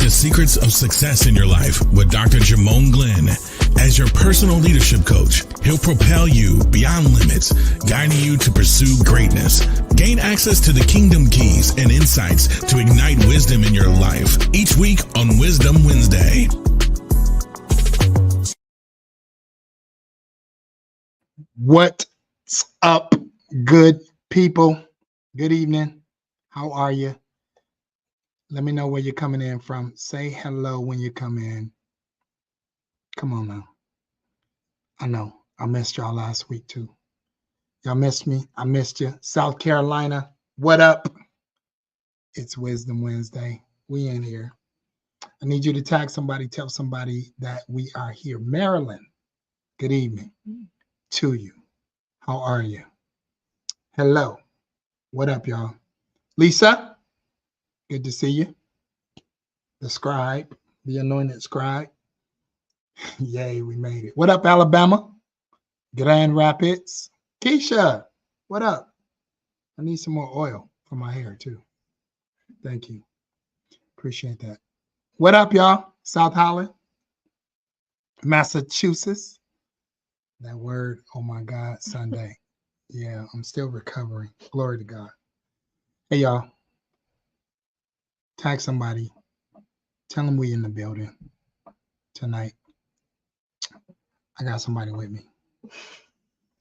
the secrets of success in your life with Dr. Jamone Glenn. As your personal leadership coach, he'll propel you beyond limits, guiding you to pursue greatness. Gain access to the kingdom keys and insights to ignite wisdom in your life each week on Wisdom Wednesday. What's up, good people? Good evening. How are you? Let me know where you're coming in from. Say hello when you come in. Come on now. I know. I missed y'all last week too. Y'all missed me. I missed you. South Carolina, what up? It's Wisdom Wednesday. We in here. I need you to tag somebody, tell somebody that we are here. Maryland, good evening to you. How are you? Hello. What up, y'all? Lisa, good to see you. The scribe, the anointed scribe. Yay, we made it. What up, Alabama? Grand Rapids. Keisha, what up? I need some more oil for my hair, too. Thank you. Appreciate that. What up, y'all? South Holland, Massachusetts. That word, oh my God, Sunday. Yeah, I'm still recovering. Glory to God. Hey, y'all. Tag somebody. Tell them we in the building tonight. I got somebody with me.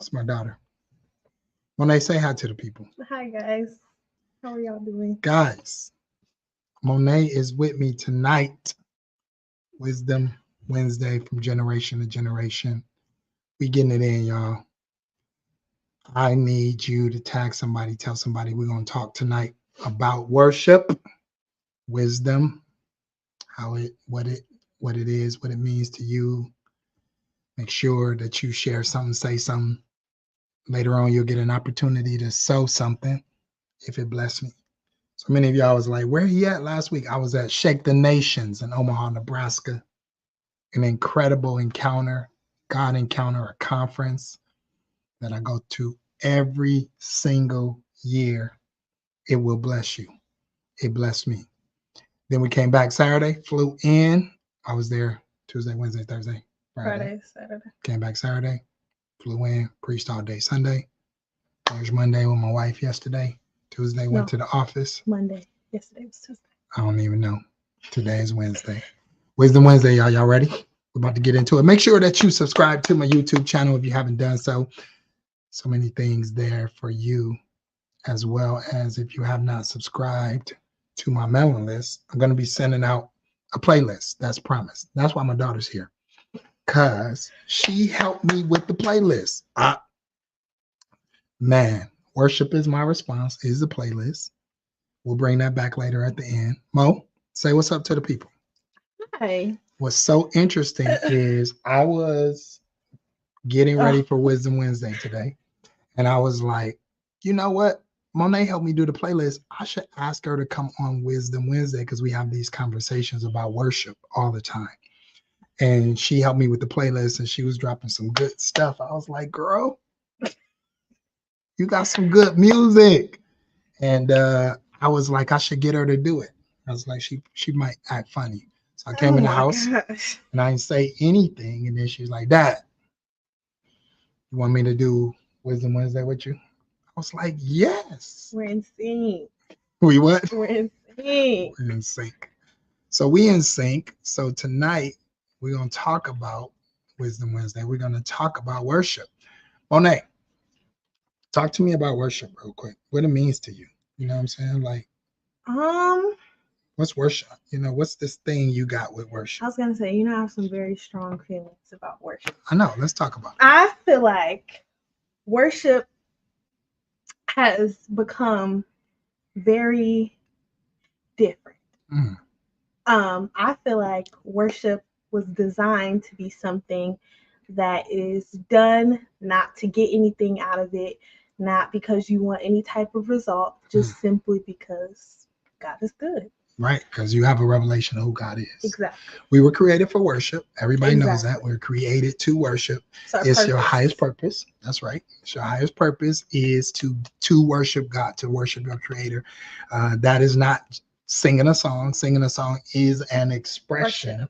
It's my daughter. Monet, say hi to the people. Hi, guys. How are y'all doing? Guys, Monet is with me tonight. Wisdom Wednesday from generation to generation. We getting it in, y'all. I need you to tag somebody, tell somebody we're going to talk tonight about worship, wisdom, what it is, what it means to you. Make sure that you share something, say something. Later on, you'll get an opportunity to sow something if it bless me. So many of y'all was like, where he at last week? I was at Shake the Nations in Omaha, Nebraska. An incredible encounter, God encounter, a conference that I go to every single year. It will bless you. It blessed me. Then we came back Saturday, flew in. I was there Tuesday, Wednesday, Thursday, Friday, Saturday. Came back Saturday, flew in, preached all day Sunday. There's Monday with my wife yesterday. Tuesday went to the office. Monday. Yesterday was Tuesday. I don't even know. Today is Wednesday. Wisdom Wednesday, y'all. Y'all ready? We're about to get into it. Make sure that you subscribe to my YouTube channel if you haven't done so. So many things there for you, as well as if you have not subscribed to my mailing list, I'm going to be sending out a playlist. That's promised. That's why my daughter's here, because she helped me with the playlist. Man, worship is my response, is the playlist. We'll bring that back later at the end. Mo, say what's up to the people. Hi. What's so interesting is I was getting ready for Wisdom Wednesday today, and I was like, you know what? Monet helped me do the playlist. I should ask her to come on Wisdom Wednesday because we have these conversations about worship all the time. And she helped me with the playlist, and she was dropping some good stuff. I was like, girl, you got some good music. And I was like, I should get her to do it. I was like, she might act funny. So I came in the house and I didn't say anything. And then she's like, Dad, you want me to do Wisdom Wednesday with you? I was like, yes. We're in sync. We what? We're in sync. We're in sync. So we in sync. So tonight we're going to talk about Wisdom Wednesday. We're going to talk about worship. Monet, talk to me about worship real quick. What it means to you. You know what I'm saying? Like, what's worship? You know, what's this thing you got with worship? I was going to say, I have some very strong feelings about worship. I know. Let's talk about it. I feel like worship has become very different. I feel like worship was designed to be something that is done not to get anything out of it, not because you want any type of result, just simply because God is good. Right, because you have a revelation of who God is. Exactly. We were created for worship. Everybody knows that. We're created to worship. It's your highest purpose. That's right. It's your highest purpose is to worship God, to worship your creator. That is not singing a song. Singing a song is an expression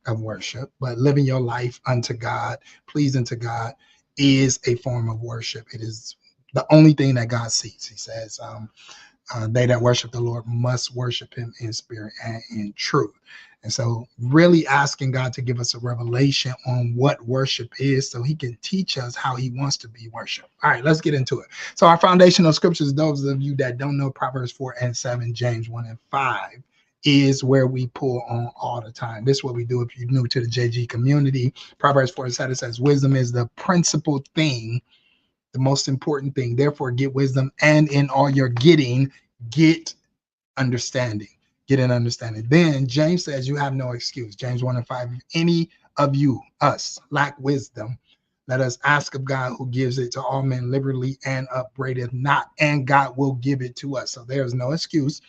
of worship, but living your life unto God, pleasing to God, is a form of worship. It is the only thing that God sees. He says, they that worship the Lord must worship him in spirit and in truth. And so really asking God to give us a revelation on what worship is so he can teach us how he wants to be worshiped. All right, let's get into it. So our foundational scriptures, those of you that don't know, Proverbs 4 and 7, James 1 and 5, is where we pull on all the time. This is what we do if you're new to the JG community. Proverbs 4 and 7 says, wisdom is the principal thing, the most important thing. Therefore, get wisdom, and in all your getting, get understanding. Get an understanding. Then James says you have no excuse. James 1 and 5. If any of you, us, lack wisdom, let us ask of God, who gives it to all men liberally and upbraideth not, and God will give it to us. So there's no excuse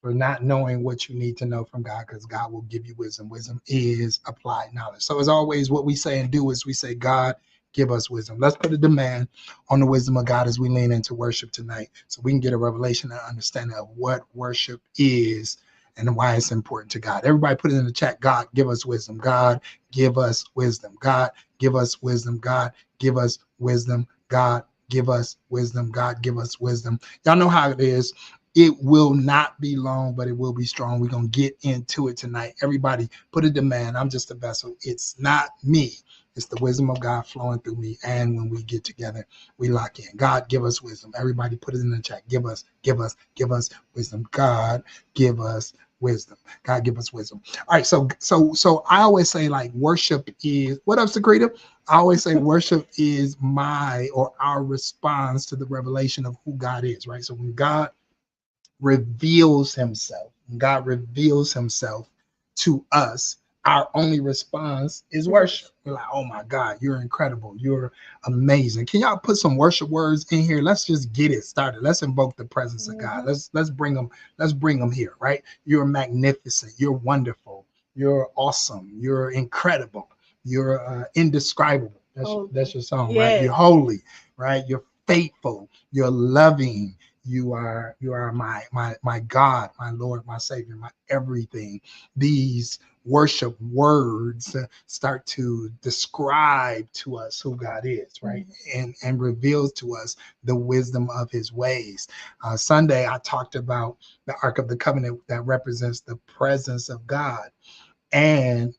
for not knowing what you need to know from God, because God will give you wisdom. Wisdom is applied knowledge. So as always, what we say and do is we say, God, give us wisdom. Let's put a demand on the wisdom of God as we lean into worship tonight, so we can get a revelation and understanding of what worship is and why it's important to God. Everybody put it in the chat. God, give us wisdom. God, give us wisdom. God, give us wisdom. God, give us wisdom. God, give us wisdom. God, give us wisdom. Y'all know how it is. It will not be long, but it will be strong. We're going to get into it tonight. Everybody put a demand. I'm just a vessel. It's not me. It's the wisdom of God flowing through me. And when we get together, we lock in. God, give us wisdom. Everybody put it in the chat. Give us wisdom. God, give us wisdom. God, give us wisdom. All right. So I always say, like, worship is, what up, Secreta? I always say worship is my or our response to the revelation of who God is, right? So when God reveals himself to us, our only response is worship. We're like, oh my God, you're incredible, you're amazing. Can y'all put some worship words in here? Let's just get it started. Let's invoke the presence of God. Let's bring them here, right? You're magnificent, you're wonderful, you're awesome, you're incredible, you're indescribable. That's your song, yes. Right? You're holy, right? You're faithful, you're loving. You are my God, my Lord, my Savior, my everything. These worship words start to describe to us who God is, right? And reveals to us the wisdom of his ways. Sunday, I talked about the Ark of the Covenant that represents the presence of God. And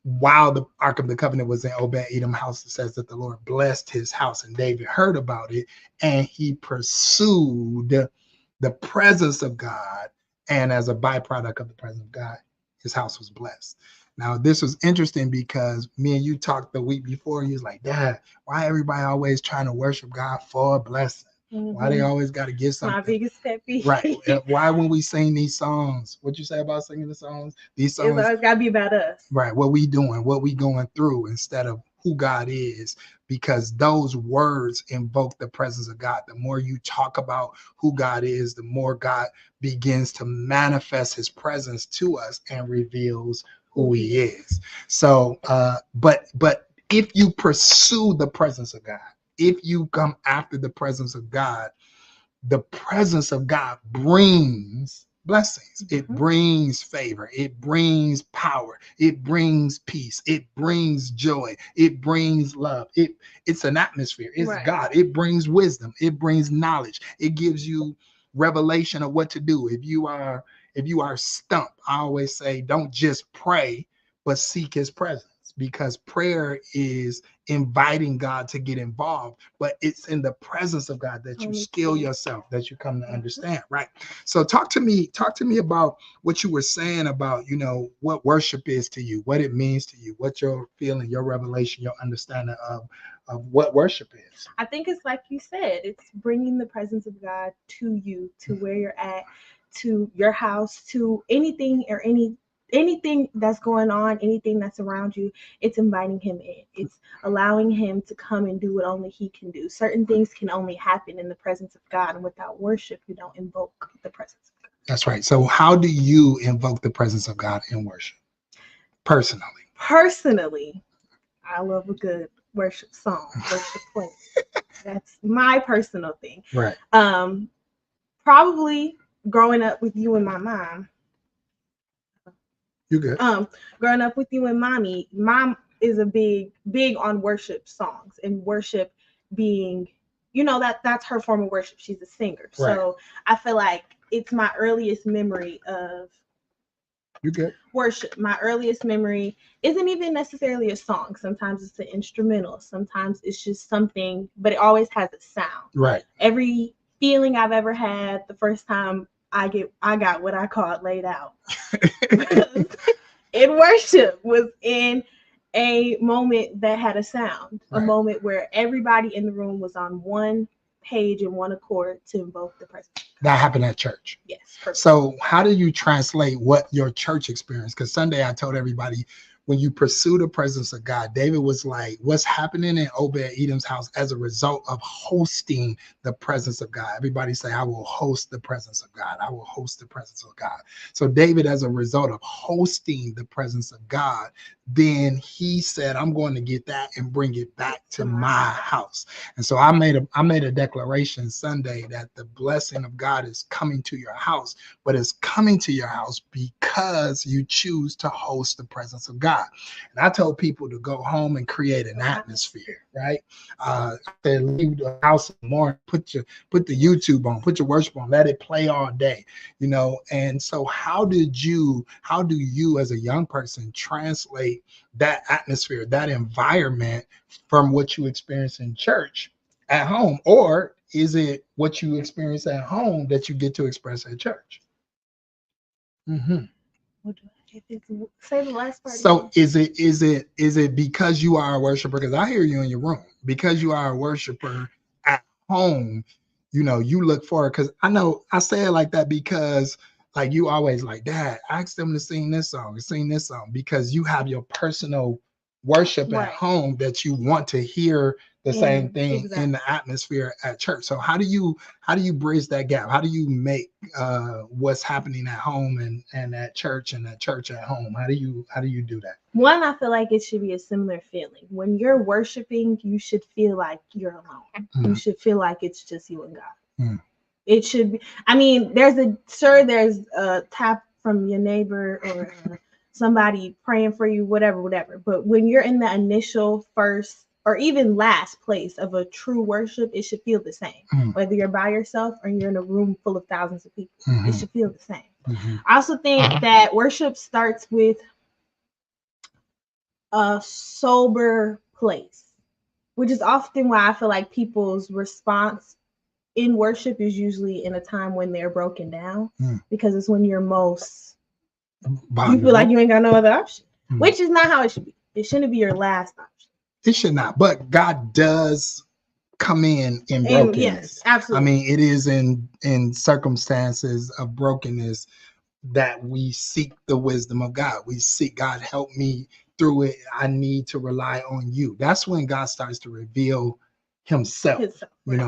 while the Ark of the Covenant was in Obed-Edom's house, it says that the Lord blessed his house, and David heard about it, and he pursued the presence of God. And as a byproduct of the presence of God, his house was blessed. Now, this was interesting because me and you talked the week before, and he was like, Dad, why everybody always trying to worship God for a blessing? Why they always got to get something? My biggest pet peeve. Right. Why when we sing these songs, what you say about singing the songs? These songs, it's always got to be about us. Right. What we doing, what we going through, instead of who God is, because those words invoke the presence of God. The more you talk about who God is, the more God begins to manifest his presence to us and reveals who he is. So, but if you pursue the presence of God, if you come after the presence of God brings blessings. It brings favor. It brings power. It brings peace. It brings joy. It brings love. It's an atmosphere. It's right. God. It brings wisdom. It brings knowledge. It gives you revelation of what to do. If you are stumped, I always say, don't just pray, but seek his presence. Because prayer is inviting God to get involved, but it's in the presence of God that you skill yourself, that you come to understand, right? So talk to me about what you were saying about, what worship is to you, what it means to you, what your feeling, your revelation, your understanding of what worship is. I think it's like you said, it's bringing the presence of God to you, to where you're at, to your house, to anything or anything that's going on, anything that's around you. It's inviting him in. It's allowing him to come and do what only he can do. Certain things can only happen in the presence of God, and without worship, you don't invoke the presence of God. That's right. So how do you invoke the presence of God in worship? Personally, I love a good worship song, worship play. That's my personal thing. Right. Probably growing up with you and my mom, You good? Growing up with you and mommy, mom is a big on worship songs and worship being, that's her form of worship. She's a singer. Right. So I feel like it's my earliest memory of worship. My earliest memory isn't even necessarily a song. Sometimes it's an instrumental. Sometimes it's just something, but it always has a sound. Right. Every feeling I've ever had the first time I got what I call it laid out in worship was in a moment that had a sound, a moment where everybody in the room was on one page and one accord to invoke the presence. That happened at church. Yes. Perfect. So how do you translate what your church experience? Because Sunday I told everybody, when you pursue the presence of God, David was like, what's happening in Obed-Edom's house as a result of hosting the presence of God? Everybody say, I will host the presence of God. I will host the presence of God. So David, as a result of hosting the presence of God, then he said, I'm going to get that and bring it back to my house. And so I made a declaration Sunday that the blessing of God is coming to your house, but it's coming to your house because you choose to host the presence of God. And I told people to go home and create an atmosphere, right? They leave the house in the morning, put the YouTube on, put your worship on, let it play all day, And so how do you as a young person translate that atmosphere, that environment from what you experience in church at home? Or is it what you experience at home that you get to express at church? Mm-hmm. Say the last part. So is it because you are a worshiper? Because I hear you in your room. Because you are a worshiper at home, you look for it. Because I say it like that because like you always like, Dad, ask them to sing this song, because you have your personal worship at home that you want to hear the same thing in the atmosphere at church. So how do you bridge that gap? How do you make what's happening at home and at church and at church at home? How do you do that? One, I feel like it should be a similar feeling. When you're worshiping, you should feel like you're alone. Mm. You should feel like it's just you and God. Mm. It should be. I mean, there's a tap from your neighbor or somebody praying for you, whatever. But when you're in the initial first or even last place of a true worship, it should feel the same. Mm-hmm. Whether you're by yourself or you're in a room full of thousands of people, mm-hmm. It should feel the same. Mm-hmm. I also think that worship starts with a sober place, which is often why I feel like people's response in worship is usually in a time when they're broken down, because it's when you're most, you feel like you ain't got no other option, which is not how it should be. It shouldn't be your last option. It should not, but God does come in brokenness. Yes, absolutely. I mean, it is in circumstances of brokenness that we seek the wisdom of God. We seek, God, help me through it. I need to rely on you. That's when God starts to reveal himself.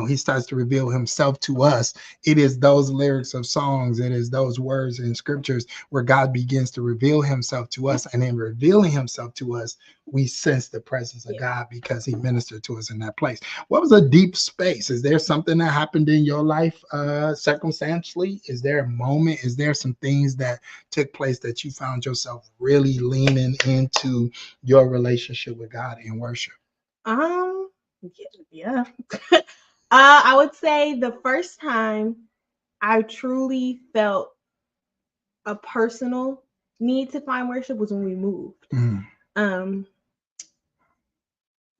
He starts to reveal himself to us. It is those lyrics of songs, it is those words in scriptures where God begins to reveal himself to us, and in revealing himself to us, we sense the presence of God because he ministered to us in that place. What was a deep space? Is there something that happened in your life circumstantially? Is there a moment? Is there some things that took place that you found yourself really leaning into your relationship with God in worship? Yeah. I would say the first time I truly felt a personal need to find worship was when we moved.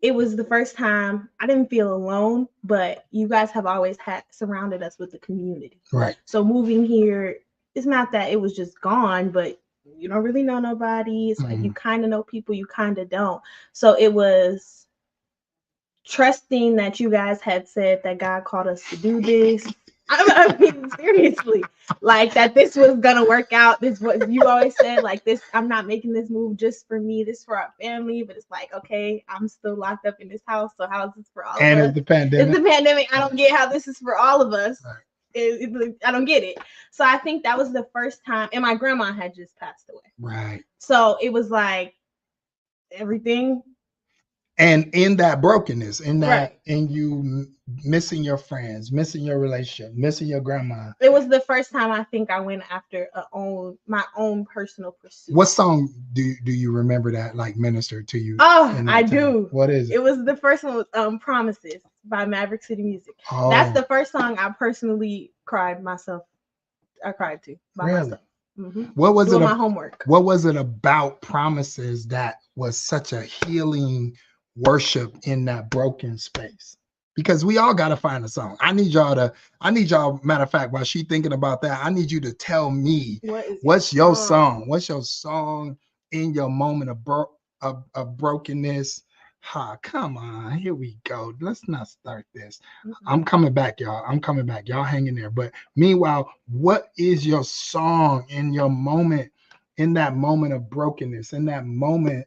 It was the first time I didn't feel alone, but you guys have always surrounded us with the community. Right. So moving here, it's not that it was just gone, but you don't really know nobody. It's like you kind of know people, you kind of don't. So it was trusting that you guys had said that God called us to do this. I mean, seriously, like that this was gonna work out. This what you always said, like this, I'm not making this move just for me, this for our family, but it's like, okay, I'm still locked up in this house, so how is this for all of us? And it's the pandemic. It's the pandemic. I don't get how this is for all of us. Right. I don't get it. So I think that was the first time, and my grandma had just passed away. Right. So it was like everything And in that brokenness, in that, Right. in you missing your friends, missing your relationship, missing your grandma. It was the first time I think I went after my own personal pursuit. What song do you remember that like ministered to you? Oh, in that I time? do. What is it? It was the first one was Promises by Maverick City Music. Oh, That's the first song I personally cried myself. I cried to by really? myself. Mm-hmm. What was Doing it? My homework. What was it about Promises that was such a healing worship in that broken space? Because we all got to find a song. I need y'all, matter of fact, while she thinking about that, I need you to tell me what's your song? What's your song in your moment of brokenness? Come on, here we go. Let's not start this. I'm coming back, y'all. I'm coming back. Y'all hang in there. But meanwhile, what is your song in your moment, in that moment of brokenness, in that moment?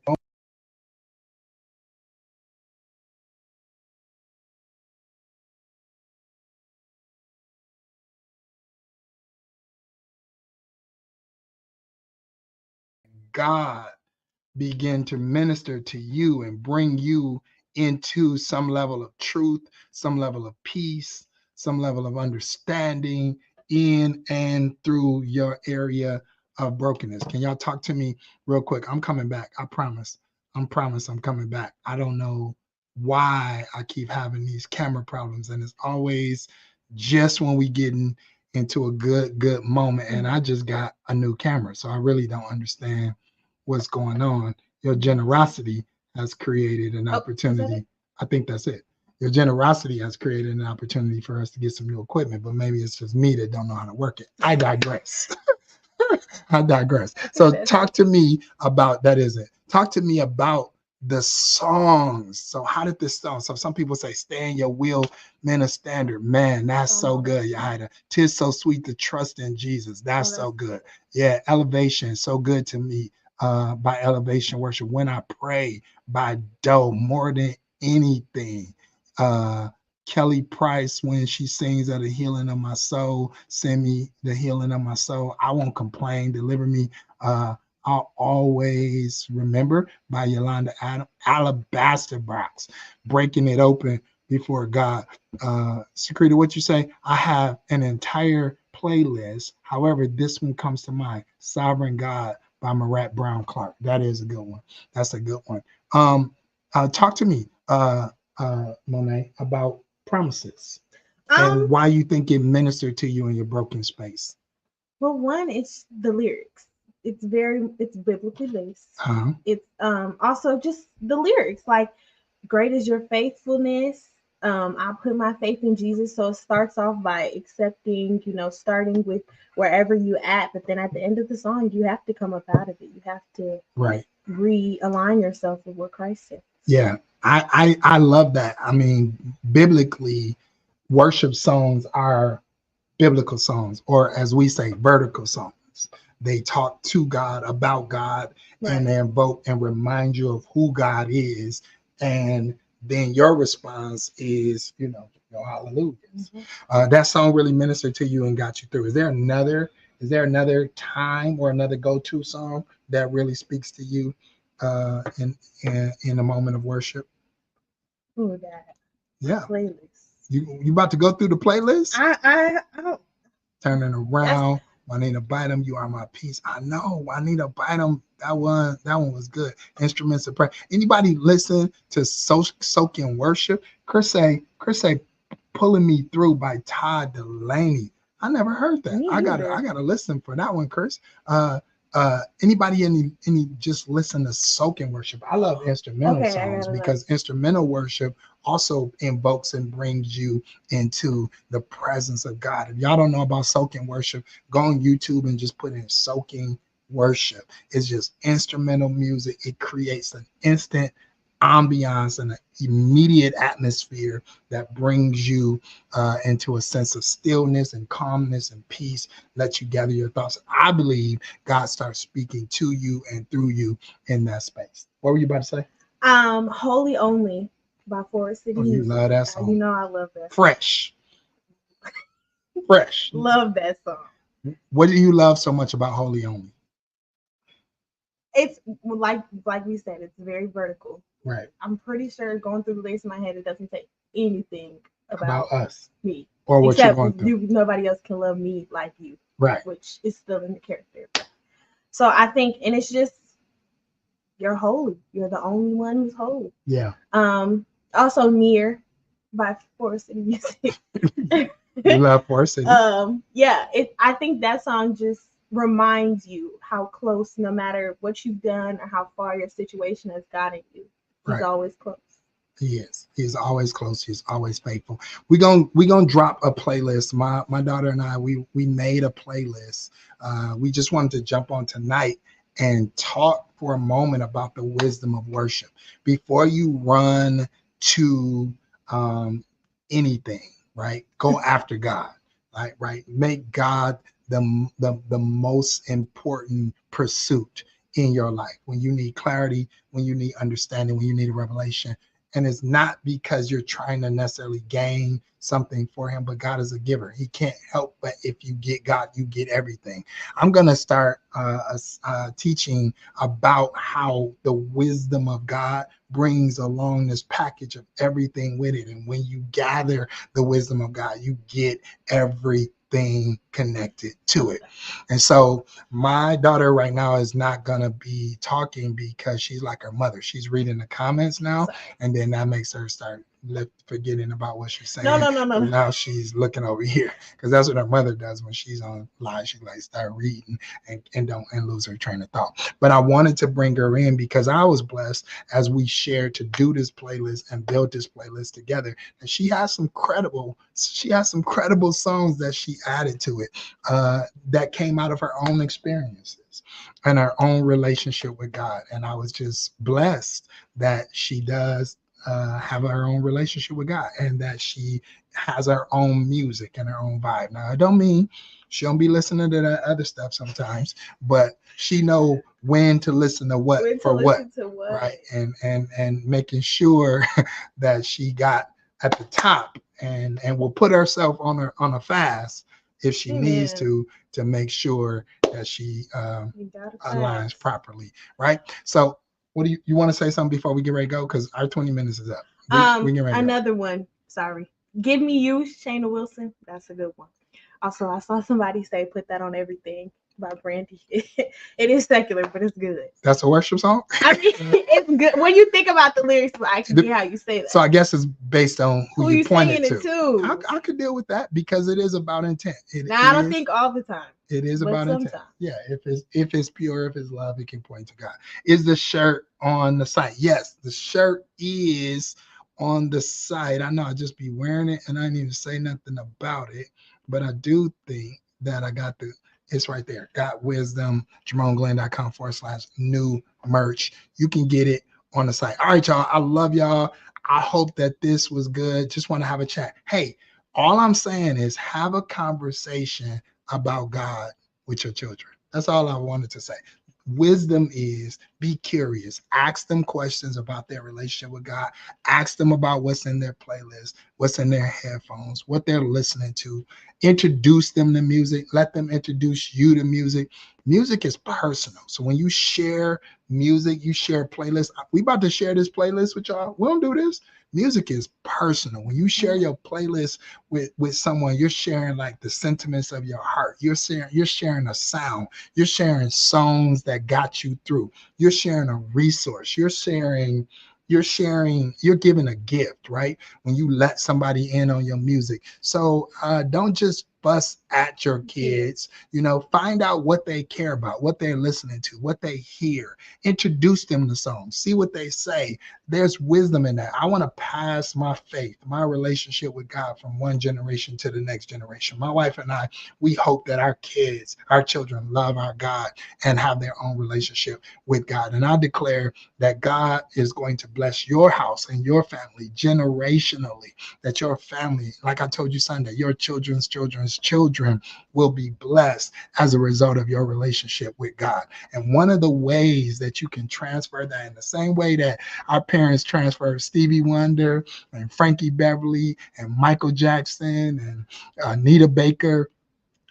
God begin to minister to you and bring you into some level of truth, some level of peace, some level of understanding in and through your area of brokenness. Can y'all talk to me real quick? I'm coming back. I promise. I'm coming back. I don't know why I keep having these camera problems, and it's always just when we getting into a good moment, and I just got a new camera, so I really don't understand what's going on. Your generosity has created an opportunity. I think that's it. Your generosity has created an opportunity for us to get some new equipment, but maybe it's just me that don't know how to work it. I digress. I digress. So talk to me about that. Talk to me about the songs. So how did this song? So some people say, "Stay in your will, men of standard." Man, that's so good. Yahida. "'Tis so sweet to trust in Jesus." That's so good. Yeah, Elevation, so good to me. By Elevation Worship. When I Pray by Doe, more than anything. Kelly Price, when she sings of the healing of my soul, send me the healing of my soul. I won't complain, deliver me. I'll always remember by Yolanda Adam, Alabaster Box, breaking it open before God. Secreta, what you say? I have an entire playlist. However, this one comes to mind, Sovereign God by Marat Brown Clark. That is a good one. That's a good one. Talk to me, Monet, about Promises and why you think it ministered to you in your broken space. Well, one, it's the lyrics. It's biblically based. It's also just the lyrics, like, great is your faithfulness. I put my faith in Jesus. So it starts off by accepting, starting with wherever you at, but then at the end of the song, you have to come up out of it. You have to realign yourself with what Christ said. Yeah, I love that. I mean, biblically, worship songs are biblical songs, or as we say, vertical songs. They talk to God, about God, and they invoke and remind you of who God is. And then your response is, your hallelujahs. That song really ministered to you and got you through. Is there another time or another go-to song that really speaks to you in a moment of worship? Ooh, that. Yeah. Playlist. You about to go through the playlist? I don't. Turning around. Juanita Bynum, You Are My Peace. I know Juanita Bynum. That one was good. Instruments of prayer. Anybody listen to Soaking Worship? Chris say, Pulling Me Through by Todd Delaney. I never heard that. I gotta listen for that one, Chris. Anybody any just listen to soaking worship? I love instrumental songs because instrumental worship also invokes and brings you into the presence of God. If y'all don't know about soaking worship, go on YouTube and just put in soaking worship. It's just instrumental music. It creates an instant ambiance and an immediate atmosphere that brings you into a sense of stillness and calmness and peace. Let you gather your thoughts. I believe God starts speaking to you and through you in that space. What were you about to say? Holy Only by Forest City Music. You love that song. I love that. Fresh. Love that song. What do you love so much about Holy Only? It's like we said, it's very vertical. Right. I'm pretty sure going through the lyrics in my head, it doesn't say anything About about us me. or what you're Except going through. nobody else can love me like you. Right. Which is still in the character. So I think, and it's just, you're holy. You're the only one who's holy. Yeah. Also, Near by Forest City Music. You love Forest City. Yeah. I think that song just reminds you how close, no matter what you've done or how far your situation has gotten you, he's Right. always close. He is. He's always close. He's always faithful. We gonna drop a playlist. My daughter and I, we made a playlist. We just wanted to jump on tonight and talk for a moment about the wisdom of worship before you run to anything. Right? Go after God. Right. Make God the most important pursuit in your life. When you need clarity, when you need understanding, when you need a revelation. And it's not because you're trying to necessarily gain something for him, but God is a giver. He can't help but if you get God, you get everything. I'm going to start teaching about how the wisdom of God brings along this package of everything with it. And when you gather the wisdom of God, you get everything connected to it. And so my daughter right now is not going to be talking because she's like her mother. She's reading the comments now. Sorry. And then that makes her start forgetting about what she's saying. No. And now she's looking over here because that's what her mother does when she's on live. She like start reading and lose her train of thought. But I wanted to bring her in because I was blessed as we shared to do this playlist and build this playlist together. And she has some credible songs that she added to it that came out of her own experiences and her own relationship with God. And I was just blessed that she does have her own relationship with God and that she has her own music and her own vibe. Now, I don't mean she don't be listening to that other stuff sometimes, but she know when to listen to what right? And making sure that she got at the top and will put herself on a fast if she needs to make sure that she aligns properly, right? So what do you want to say something before we get ready to go? Because our 20 minutes is up. We get ready another one. Sorry. Give Me You, Shayna Wilson. That's a good one. Also, I saw somebody say put that on everything by Brandy. It is secular, but it's good. That's a worship song? I mean, it's good. When you think about the lyrics, I can see how you say that. So I guess it's based on who you pointed to. I could deal with that because it is about intent. I don't think all the time. It is about intent. Yeah, if it's pure, if it's love, it can point to God. Is the shirt on the site? Yes, the shirt is on the site. I know I just be wearing it and I didn't even say nothing about it, but I do think that I got it's right there. Got Wisdom, JamonGlenn.com/new merch. You can get it on the site. All right, y'all. I love y'all. I hope that this was good. Just want to have a chat. Hey, all I'm saying is have a conversation about God with your children. That's all I wanted to say. Wisdom is be curious. Ask them questions about their relationship with God. Ask them about what's in their playlist, what's in their headphones, what they're listening to. Introduce them to music. Let them introduce you to music. Music is personal. So when you share music, you share playlists. We about to share this playlist with y'all. We don't do this. Music is personal. When you share your playlist with someone, you're sharing like the sentiments of your heart. You're sharing a sound. You're sharing songs that got you through. You're sharing a resource. You're giving a gift, right? When you let somebody in on your music. So don't just fuss at your kids, find out what they care about, what they're listening to, what they hear, introduce them to songs, see what they say. There's wisdom in that. I want to pass my faith, my relationship with God from one generation to the next generation. My wife and I, we hope that our children love our God and have their own relationship with God. And I declare that God is going to bless your house and your family generationally, that your family, like I told you Sunday, your children's children will be blessed as a result of your relationship with God. And one of the ways that you can transfer that in the same way that our parents transferred Stevie Wonder and Frankie Beverly and Michael Jackson and Anita Baker,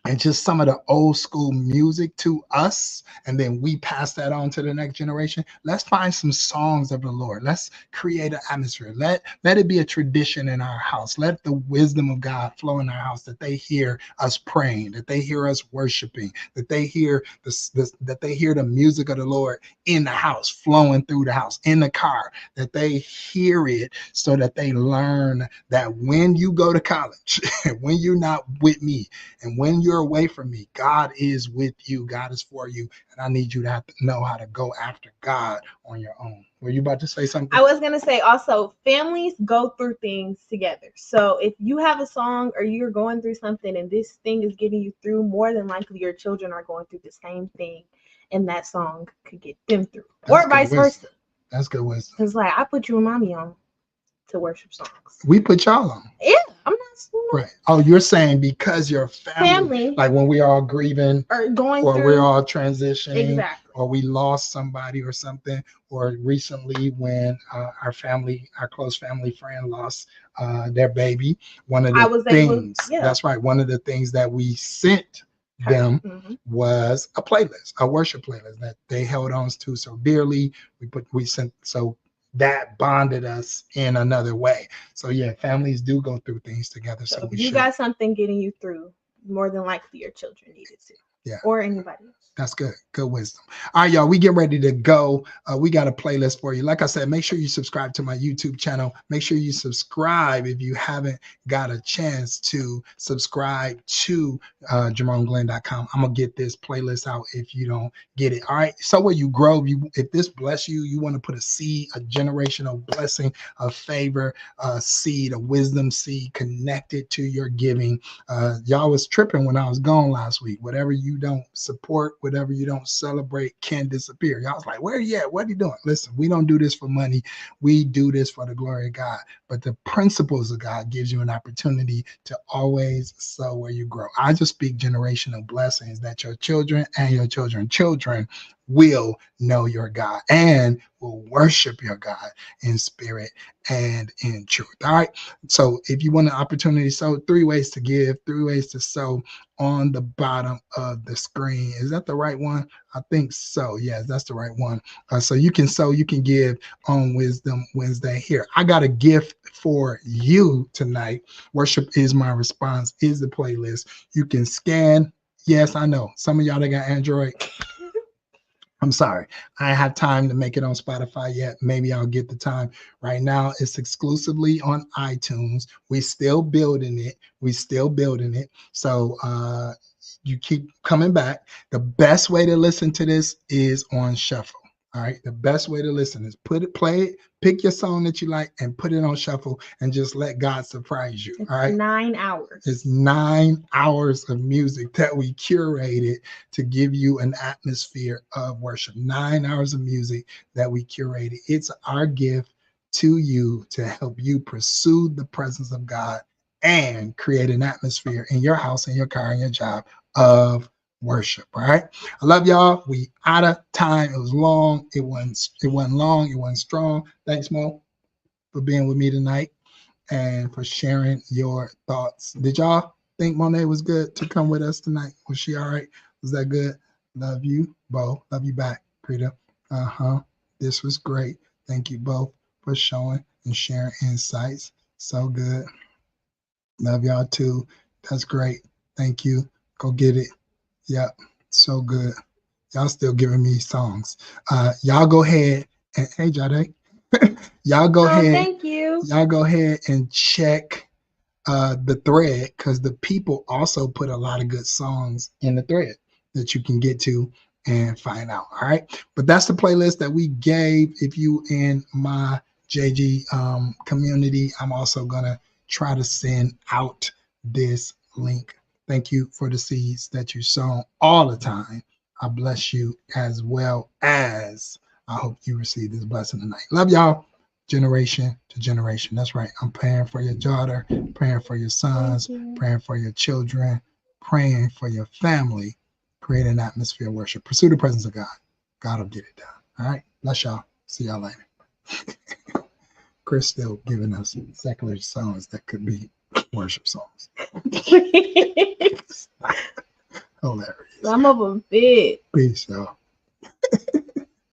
and just some of the old school music to us, and then we pass that on to the next generation. Let's find some songs of the Lord. Let's create an atmosphere. Let it be a tradition in our house. Let the wisdom of God flow in our house, that they hear us praying, that they hear us worshiping, that they hear that they hear the music of the Lord in the house, flowing through the house, in the car, that they hear it, so that they learn that when you go to college, when you're not with me, and when you're away from me, God is with you. God is for you. And I need you to have to know how to go after God on your own. Were you about to say something? I was going to say also, families go through things together. So if you have a song or you're going through something and this thing is getting you through, more than likely your children are going through the same thing, and that song could get them through. That's or vice versa. That's good wisdom. Because like I put you and mommy on to worship songs. We put y'all on. Yeah, I'm not. Right. Oh, you're saying because your family, like when we are all grieving or going or through, we're all transitioning, exactly, or we lost somebody or something, or recently when our close family friend lost their baby. One of the things, that's right, one of the things that we sent them was a playlist, a worship playlist that they held on to so dearly. We sent, so that bonded us in another way. So yeah, families do go through things together. So if you got something getting you through, more than likely your children needed to. Yeah. Or anybody else. That's good. Good wisdom. All right, y'all, we get ready to go. We got a playlist for you. Like I said, make sure you subscribe to my YouTube channel. Make sure you subscribe if you haven't got a chance to subscribe to JamonGlenn.com. I'm going to get this playlist out if you don't get it. All right. So where you grow, if this bless you, you want to put a seed, a generational blessing, a favor, a seed, a wisdom seed connected to your giving. Y'all was tripping when I was gone last week. Whatever you don't support, whatever you don't celebrate can disappear. Y'all was like, where are you at? What are you doing? Listen, we don't do this for money. We do this for the glory of God. But the principles of God gives you an opportunity to always sow where you grow. I just speak generational blessings that your children and your children's children will know your God and will worship your God in spirit and in truth. All right. So if you want an opportunity, so 3 ways to give, 3 ways to sow on the bottom of the screen. Is that the right one? I think so. Yes, that's the right one. So you can sow, you can give on Wisdom Wednesday here. I got a gift for you tonight. Worship is my response is the playlist. You can scan. Yes, I know. Some of y'all that got Android. I'm sorry. I have time to make it on Spotify yet. Maybe I'll get the time. Right now, it's exclusively on iTunes. We're still building it. So you keep coming back. The best way to listen to this is on shuffle. All right. The best way to listen is play it, pick your song that you like and put it on shuffle and just let God surprise you. All right. 9 hours. It's 9 hours of music that we curated to give you an atmosphere of worship. 9 hours of music that we curated. It's our gift to you to help you pursue the presence of God and create an atmosphere in your house, in your car, in your job of worship. All right. I love y'all. We out of time. It was long. It wasn't long. It wasn't strong. Thanks, Mo, for being with me tonight and for sharing your thoughts. Did y'all think Monet was good to come with us tonight? Was she all right? Was that good? Love you, Bo. Love you back, Prita. This was great. Thank you both for showing and sharing insights. So good. Love y'all too. That's great. Thank you. Go get it. Yep. So good. Y'all still giving me songs. Y'all go ahead and hey, Jade. Y'all go ahead. Thank you. Y'all go ahead and check the thread because the people also put a lot of good songs in the thread that you can get to and find out. All right. But that's the playlist that we gave. If you in my JG community, I'm also going to try to send out this link. Thank you for the seeds that you sow all the time. I bless you as well as I hope you receive this blessing tonight. Love y'all. Generation to generation. That's right. I'm praying for your daughter, praying for your sons, praying for your children, praying for your family. Create an atmosphere of worship. Pursue the presence of God. God will get it done. All right. Bless y'all. See y'all later. Chris still giving us secular songs that could be worship songs. Hilarious. Some of them fit. Peace, y'all.